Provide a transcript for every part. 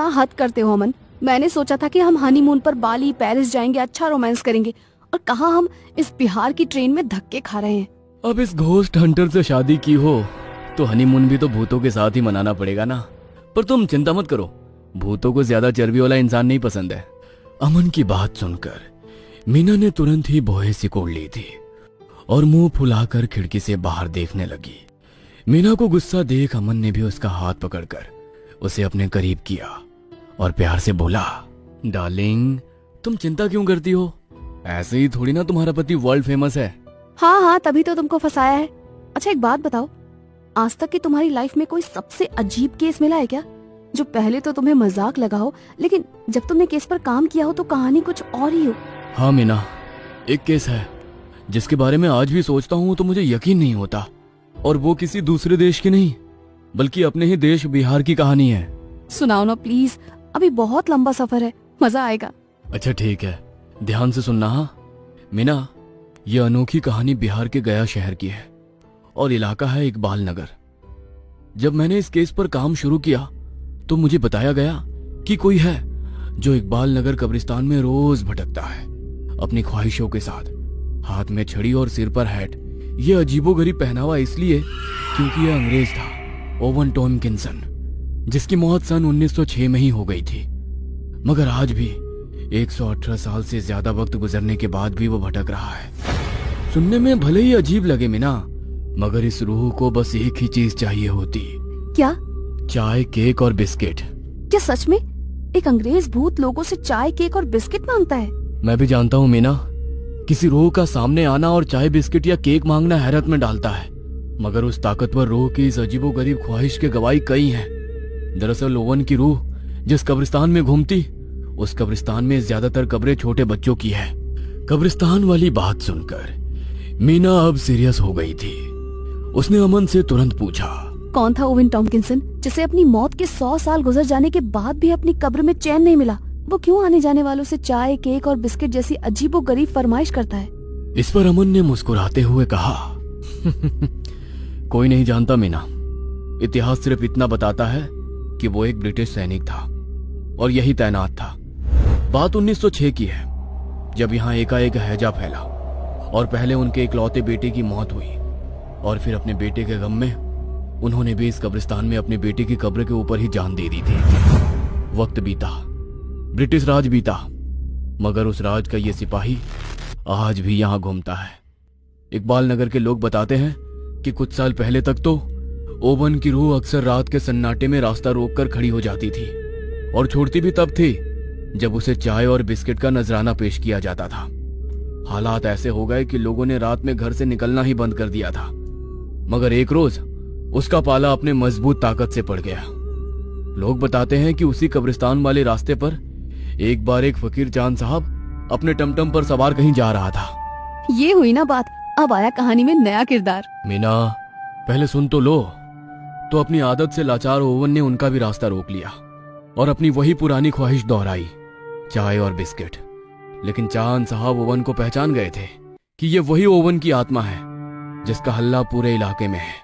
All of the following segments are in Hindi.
क्या हद करते हो अमन। मैंने सोचा था कि हम हनीमून पर बाली पेरिस जाएंगे, अच्छा रोमांस करेंगे, और कहाँ हम इस बिहार की ट्रेन में धक्के खा रहे हैं। अब इस घोस्ट हंटर से शादी की हो तो हनीमून भी तो भूतों के साथ ही मनाना पड़ेगा ना। पर तुम चिंता मत करो, भूतों को ज्यादा चर्बी वाला इंसान नहीं पसंद है। अमन की बात सुनकर मीना ने तुरंत ही भौहें सिकोड़ ली थी और मुंह फुलाकर खिड़की से बाहर देखने लगी। मीना को गुस्सा देख अमन ने भी उसका हाथ पकड़कर उसे अपने करीब किया और प्यार से बोला, डार्लिंग तुम चिंता क्यों करती हो, ऐसे ही थोड़ी ना तुम्हारा पति वर्ल्ड फेमस है। हाँ हाँ, तभी तो तुमको फंसाया है। अच्छा एक बात बताओ, आज तक की तुम्हारी लाइफ में कोई सबसे अजीब केस मिला है क्या, जो पहले तो तुम्हें मजाक लगा हो लेकिन जब तुमने केस पर काम किया हो तो कहानी कुछ और ही हो। हाँ मीना, एक केस है जिसके बारे में आज भी सोचता हूँ तो मुझे यकीन नहीं होता, और वो किसी दूसरे देश की नहीं बल्कि अपने ही देश बिहार की कहानी है। सुनाओ ना प्लीज, अभी बहुत लंबा सफर है, मजा आएगा। अच्छा ठीक है, ध्यान से सुनना। हाँ मीना, ये अनोखी कहानी बिहार के गया शहर की है और इलाका है इकबाल नगर। जब मैंने इस केस पर काम शुरू किया तो मुझे बताया गया कि कोई है जो इकबाल नगर कब्रिस्तान में रोज भटकता है अपनी ख्वाहिशों के साथ, हाथ में छड़ी और सिर पर हैट। ये अजीबोगरीब पहनावा इसलिए क्योंकि यह अंग्रेज था, ओवन टॉमकिंसन, जिसकी मौत सन 1906 में ही हो गई थी। मगर आज भी 118 साल से ज्यादा वक्त गुजरने के बाद भी वो भटक रहा है। सुनने में भले ही अजीब लगे मीना, मगर इस रूह को बस एक ही चीज चाहिए होती। क्या? चाय, केक और बिस्किट। क्या सच में एक अंग्रेज भूत लोगों से चाय, केक और बिस्किट मांगता है? मैं भी जानता हूँ मीना, किसी रूह का सामने आना और चाय, बिस्किट या केक मांगना हैरत में डालता है, मगर उस ताकतवर रूह की इस अजीबोगरीब ख्वाहिश के गवाही कई हैं। दरअसल ओवन की रूह जिस कब्रिस्तान में घूमती, उस कब्रिस्तान में ज्यादातर कब्रें छोटे बच्चों की है। कब्रिस्तान वाली बात सुनकर मीना अब सीरियस हो गई थी। उसने अमन से तुरंत पूछा, कौन था ओवन टॉमकिंसन जिसे अपनी मौत के 100 साल गुजर जाने के बाद भी अपनी कब्र में चैन नहीं मिला? वो क्यों आने जाने वालों से चाय, केक और बिस्किट जैसी अजीबोगरीब फरमाइश करता है? इस पर अमन ने मुस्कुराते हुए कहा, कोई नहीं जानता मीना, इतिहास सिर्फ इतना बताता है कि वो एक ब्रिटिश सैनिक था और यही तैनात था। बात 1906 की है, जब यहाँ एकाएक हैजा फैला और पहले उनके इकलौते बेटे की मौत हुई, और फिर अपने बेटे के गम में उन्होंने भी इस कब्रिस्तान में अपनी बेटी की कब्र के ऊपर ही जान दे दी थी। वक्त बीता, ब्रिटिश राज बीता, मगर उस राज का ये सिपाही आज भी यहाँ घूमता है। इकबाल नगर के लोग बताते हैं कि कुछ साल पहले तक तो ओवन की रूह अक्सर रात के सन्नाटे में रास्ता रोककर खड़ी हो जाती थी, और छोड़ती भी तब थी जब उसे चाय और बिस्किट का नजराना पेश किया जाता था। हालात ऐसे हो गए कि लोगों ने रात में घर से निकलना ही बंद कर दिया था, मगर एक रोज उसका पाला अपने मजबूत ताकत से पड़ गया। लोग बताते हैं कि उसी कब्रिस्तान वाले रास्ते पर एक बार एक फकीर चांद साहब अपने टमटम पर सवार कहीं जा रहा था। ये हुई ना बात, अब आया कहानी में नया किरदार। मीना पहले सुन तो लो। तो अपनी आदत से लाचार ओवन ने उनका भी रास्ता रोक लिया और अपनी वही पुरानी ख्वाहिश दोहराई, चाय और बिस्किट। लेकिन चांद साहब ओवन को पहचान गए थे कि ये वही ओवन की आत्मा है जिसका हल्ला पूरे इलाके में है।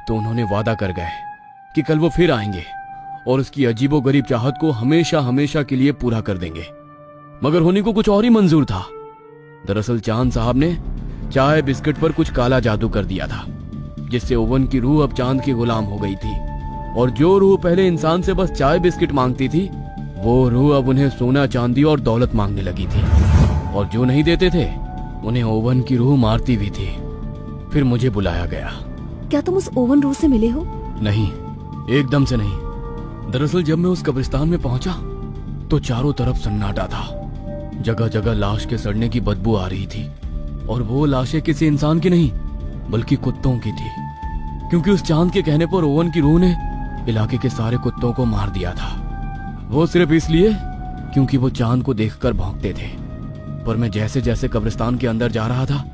तो उन्होंने वादा कर गए कि कल वो फिर आएंगे और उसकी अजीबोगरीब चाहत को हमेशा हमेशा के लिए पूरा कर देंगे। मगर होने को कुछ और ही मंजूर था। दरअसल चांद साहब ने चाय बिस्किट पर कुछ काला जादू कर दिया था, जिससे ओवन की रूह अब चांद की गुलाम हो गई थी, और जो रूह पहले इंसान से बस चाय बिस्किट मांगती थी, वो रूह अब उन्हें सोना, चांदी और दौलत मांगने लगी थी, और जो नहीं देते थे उन्हें ओवन की रूह मारती भी थी। फिर मुझे बुलाया गया। क्या तुम उस ओवन रूह से मिले हो? नहीं, एकदम से नहीं। दरअसल जब मैं उस कब्रिस्तान में पहुंचा तो चारों तरफ सन्नाटा था। जगह जगह लाश के सड़ने की बदबू आ रही थी, और वो लाशें किसी इंसान की नहीं बल्कि कुत्तों की थी, क्योंकि उस चांद के कहने पर ओवन की रूह ने इलाके के सारे कुत्तों को मार दिया था। वो सिर्फ इसलिए क्योंकि वो चांद को देखकर भौंकते थे। पर मैं जैसे जैसे कब्रिस्तान के अंदर जा रहा था,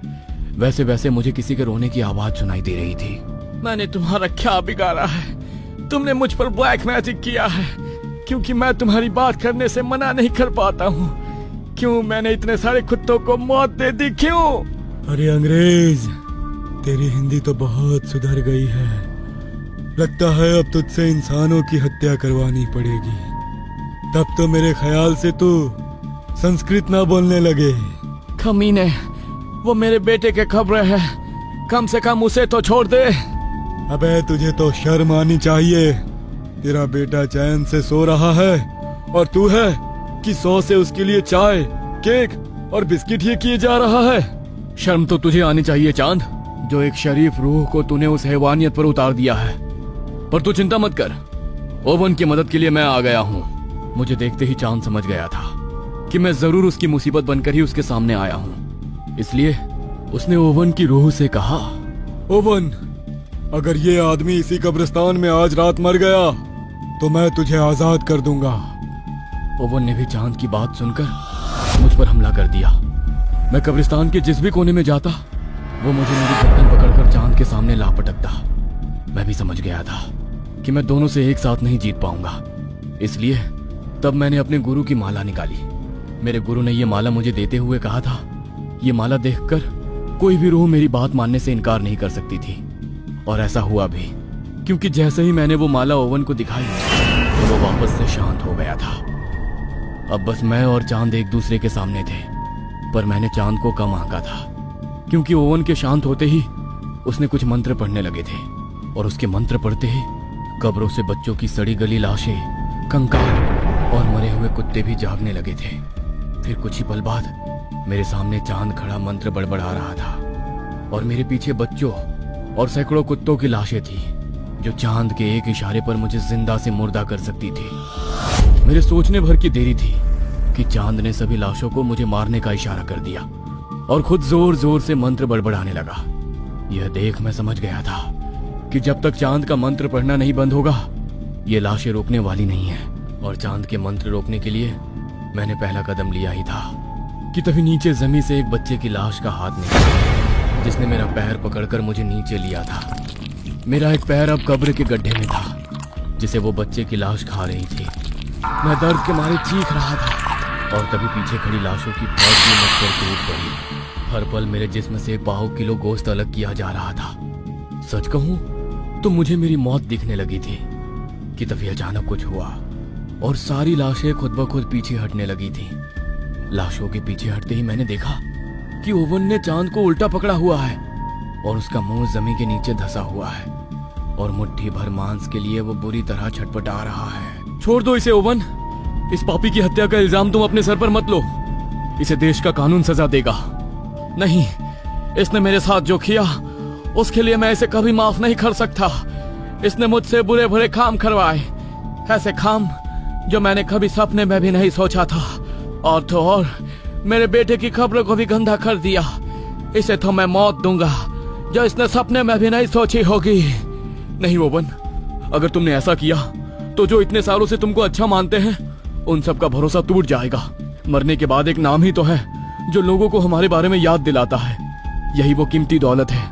वैसे वैसे मुझे किसी के रोने की आवाज सुनाई दे रही थी। मैंने तुम्हारा क्या बिगाड़ा है? तुमने मुझ पर ब्लैक मैजिक किया है, क्योंकि मैं तुम्हारी बात करने से मना नहीं कर पाता हूँ। क्यों मैंने इतने सारे कुत्तों को मौत दे दी, क्यों? अरे अंग्रेज, तेरी हिंदी तो बहुत सुधर गई है। लगता है अब तुझसे इंसानों की हत्या करवानी पड़ेगी। तब तो मेरे ख्याल से तू संस्कृत ना बोलने लगे। कमीने, वो मेरे बेटे के खबर है, कम से कम उसे तो छोड़ दे। अबे तुझे तो शर्म आनी चाहिए। तेरा बेटा चैन से सो रहा है और तू है कि 100 से उसके लिए चाय, केक और बिस्किट ही किए जा रहा है। शर्म तो तुझे आनी चाहिए चांद, जो एक शरीफ रूह को तूने उस हैवानियत पर उतार दिया है। पर तू चिंता मत कर, ओवन की मदद के लिए मैं आ गया हूँ। मुझे देखते ही चांद समझ गया था कि मैं जरूर उसकी मुसीबत बनकर ही उसके सामने आया हूँ। इसलिए उसने ओवन की रूह से कहा, ओवन, अगर ये आदमी इसी कब्रिस्तान में आज रात मर गया तो मैं तुझे आजाद कर दूंगा। ओवन ने भी चांद की बात सुनकर मुझ पर हमला कर दिया। मैं कब्रिस्तान के जिस भी कोने में जाता वो मुझे मेरी गर्दन पकड़कर चांद के सामने ला पटकता। मैं भी समझ गया था कि मैं दोनों से एक साथ नहीं जीत पाऊंगा। इसलिए तब मैंने अपने गुरु की माला निकाली। मेरे गुरु ने यह माला मुझे देते हुए कहा था, ये माला देखकर कोई भी रूह मेरी बात मानने से इनकार नहीं कर सकती थी। और ऐसा हुआ भी, क्योंकि जैसे ही मैंने वो माला ओवन को दिखाई तो वो वापस से शांत हो गया था। अब बस मैं और चांद एक दूसरे के सामने थे। पर मैंने चांद को कम आंका था, क्योंकि ओवन के शांत होते ही उसने कुछ मंत्र पढ़ने लगे थे। और उसके मंत्र पढ़ते ही कब्रों से बच्चों की सड़ी गली लाशें, कंकाल और मरे हुए कुत्ते भी जागने लगे थे। फिर कुछ ही पल बाद मेरे सामने चांद खड़ा मंत्र बड़बड़ा रहा था और मेरे पीछे बच्चों और सैकड़ों कुत्तों की लाशें थी, जो चांद के एक इशारे पर मुझे जिंदा से मुर्दा कर सकती थी। मेरे सोचने भर की देरी थी कि चांद ने सभी लाशों को मुझे मारने का इशारा कर दिया और खुद जोर जोर से मंत्र बड़बड़ाने लगा। यह देख मैं समझ गया था कि जब तक चांद का मंत्र पढ़ना नहीं बंद होगा, ये लाशें रोकने वाली नहीं है। और चांद के मंत्र रोकने के लिए मैंने पहला कदम लिया ही था कि तभी नीचे जमीन से एक बच्चे की लाश का हाथ निकला, जिसने मेरा पैर पकड़कर मुझे नीचे लिया था। मेरा एक पैर अब कब्र के गड्ढे में था, जिसे वो बच्चे की लाश खा रही थी। मैं दर्द के मारे चीख रहा था और तभी पीछे खड़ी लाशों की फौज में मुझ पर टूट पड़ी। हर पल मेरे जिस्म से पाव किलो गोश्त अलग किया जा रहा था। सच कहूं तो मुझे मेरी मौत दिखने लगी थी कि तभी अचानक कुछ हुआ और सारी लाशें खुद ब खुद पीछे हटने लगी थी। लाशों के पीछे हटते ही मैंने देखा कि ओवन ने चांद को उल्टा पकड़ा हुआ है और उसका मुंह जमीन के नीचे धंसा हुआ है और मुट्ठी भर मांस के लिए वो बुरी तरह छटपटा रहा है। छोड़ दो इसे ओवन, इस पापी की हत्या का इल्जाम तुम अपने सर पर मत लो। इसे देश का कानून सजा देगा। नहीं, इसने मेरे साथ जो किया उसके लिए मैं इसे कभी माफ नहीं कर सकता। इसने मुझसे बुरे भरे काम करवाए, ऐसे काम जो मैंने कभी सपने में भी नहीं सोचा था। और तो और मेरे बेटे की खबरों को भी गंदा कर दिया। इसे तो मैं मौत दूंगा जो इसने सपने में भी नहीं सोची होगी। नहीं ओवन, अगर तुमने ऐसा किया तो जो इतने सालों से तुमको अच्छा मानते हैं उन सब का भरोसा टूट जाएगा। मरने के बाद एक नाम ही तो है जो लोगों को हमारे बारे में याद दिलाता है। यही वो कीमती दौलत है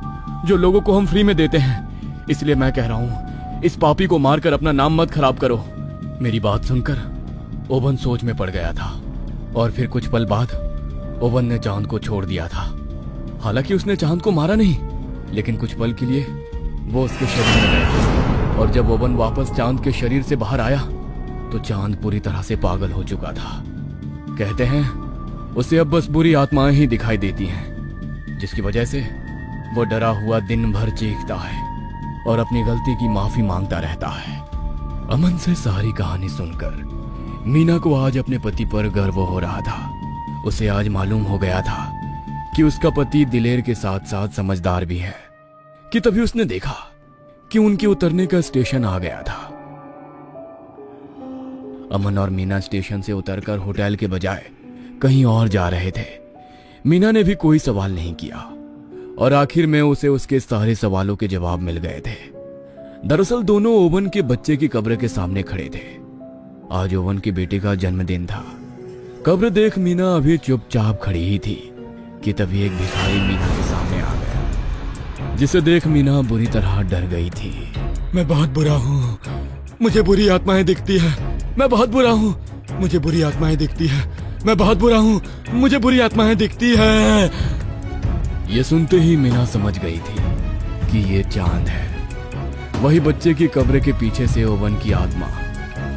जो लोगों को हम फ्री में देते हैं। इसलिए मैं कह रहा हूँ, इस पापी को मारकर अपना नाम मत खराब करो। मेरी बात सुनकर ओवन सोच में पड़ गया था और फिर कुछ पल बाद ओवन ने चांद को छोड़ दिया था। हालांकि उसने चांद को मारा नहीं, लेकिन कुछ पल के लिए वो उसके शरीर में गए और जब ओवन वापस चांद के शरीर से बाहर आया तो चांद पूरी तरह से पागल हो चुका था। कहते हैं उसे अब बस बुरी आत्माएं ही दिखाई देती हैं, जिसकी वजह से वो डरा हुआ दिन भर चीखता है और अपनी गलती की माफी मांगता रहता है। अमन से सारी कहानी सुनकर मीना को आज अपने पति पर गर्व हो रहा था। उसे आज मालूम हो गया था कि उसका पति दिलेर के साथ साथ समझदार भी है। कि तभी उसने देखा कि उनके उतरने का स्टेशन आ गया था। अमन और मीना स्टेशन से उतरकर होटल के बजाय कहीं और जा रहे थे। मीना ने भी कोई सवाल नहीं किया और आखिर में उसे उसके सारे सवालों के जवाब मिल गए थे। दरअसल दोनों ओवन के बच्चे की कब्र के सामने खड़े थे। आज ओवन के बेटे का जन्मदिन था। कब्र देख मीना अभी चुपचाप खड़ी ही थी कि तभी एक भिखारी मीना के सामने आ गया, जिसे देख मीना बुरी तरह डर गई थी। मैं बहुत बुरा हूँ, मुझे बुरी आत्माएं दिखती है। मैं बहुत बुरा हूँ, मुझे बुरी आत्माएं दिखती है। मैं बहुत बुरा हूँ, मुझे बुरी आत्माएं दिखती है। ये सुनते ही मीना समझ गई थी कि ये चांद है, वही बच्चे की कब्र के पीछे से ओवन की आत्मा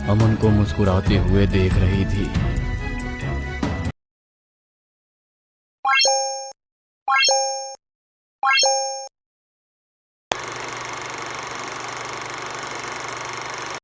अमन को मुस्कुराते हुए देख रही थी।